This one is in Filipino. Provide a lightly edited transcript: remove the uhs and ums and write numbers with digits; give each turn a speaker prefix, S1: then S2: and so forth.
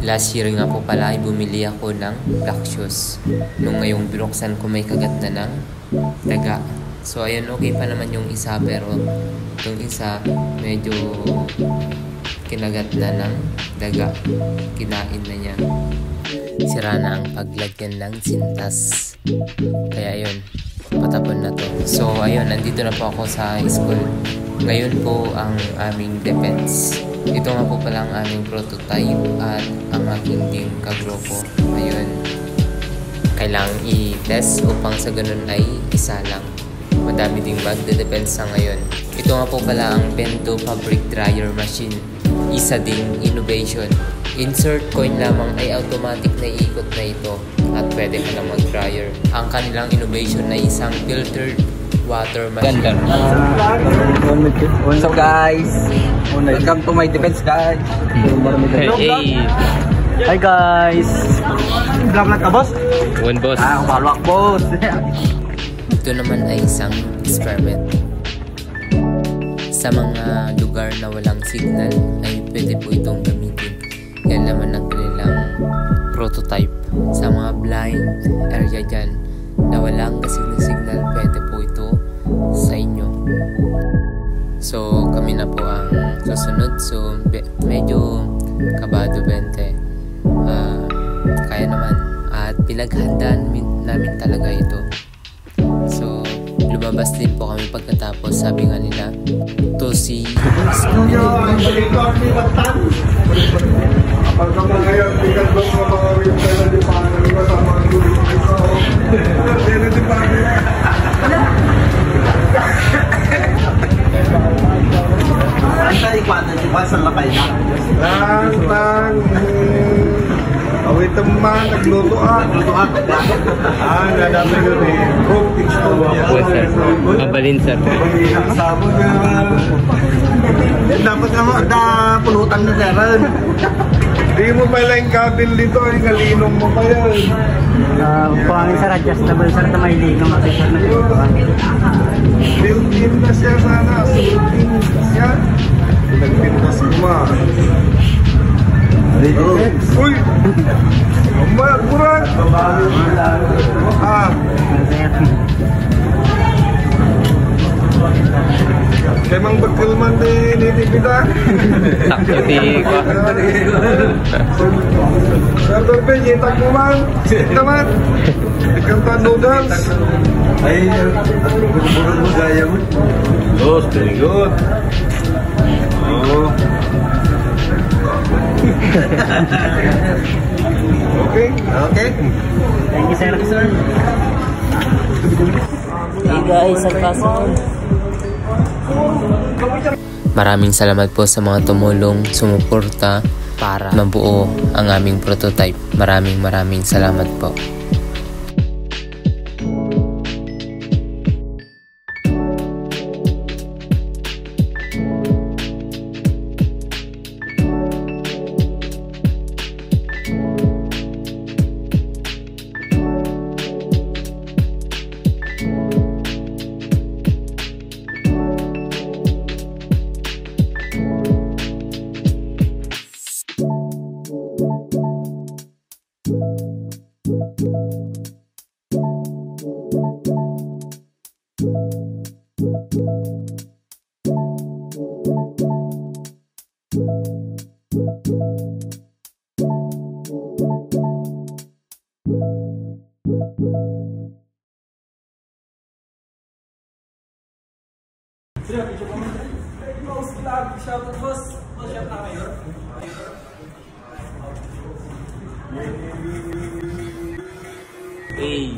S1: Last year nga po pala ay bumili ako ng black shoes. Nung ngayong binuksan ko may kagat na ng daga. So ayun, okay pa naman yung isa, pero yung isa medyo kinagat na ng daga. Kinain na niya. Sira na ang paglagyan ng sintas. Kaya ayun, patapon na to. So ayun, nandito na po ako sa school. Ngayon po ang aming defense. Ito nga po pala ang aming prototype at ang aking team kagrupo. Ayun, kailangang i-test upang sa ganun ay isa lang. Madami ding magde-depends sa ngayon. Ito nga po pala ang Bento Fabric Dryer Machine. Isa ding innovation. Insert coin lamang ay automatic na iikot na ito at pwede ka lang mag-dryer. Ang kanilang innovation na isang filtered water machine.
S2: What's up guys? Welcome to my defense guys.
S1: Hey!
S2: Hi guys! Vlog ka boss?
S1: One boss.
S2: Palwak boss!
S1: Ito naman ay isang experiment. Sa mga lugar na walang signal ay pwede po itong gamitin. Yan naman ang kanilang prototype. Sa mga blind area dyan na walang kasing signal, pwede po ito sa inyo. So kami na po ang susunod. So medyo kabado 20. Kaya naman. At pinaghandaan namin talaga ito. So lumabas din po kami pagkatapos. Sabi nga nila, to see
S3: awit naman, naglutoan. Nadami yun eh.
S1: mabalin sir.
S3: Sabon nga. Dapat nga pulutan na sir. Hindi mo pala yung kabel dito, ay kalinong mo pa yan.
S2: Pangin sir, adjustable sir na may linong makikita na dito.
S3: Built-in na siya sana. Built-in siya. Nagpintas ko ma. Uy! Umayag mo rin! Kaya mang bagkalman din nitipita.
S1: Sakto di ko.
S3: Sir Torben, yitak mo man. Sit naman. Ikantan noodles. Ay, burot mo gaya mo. Oh, very good. Oh. Okay? Okay.
S2: Thank you sir. Hey guys, ang kasunod.
S1: Maraming salamat po sa mga tumulong, sumuporta para mabuo ang aming prototype. Maraming salamat po.
S2: Hey.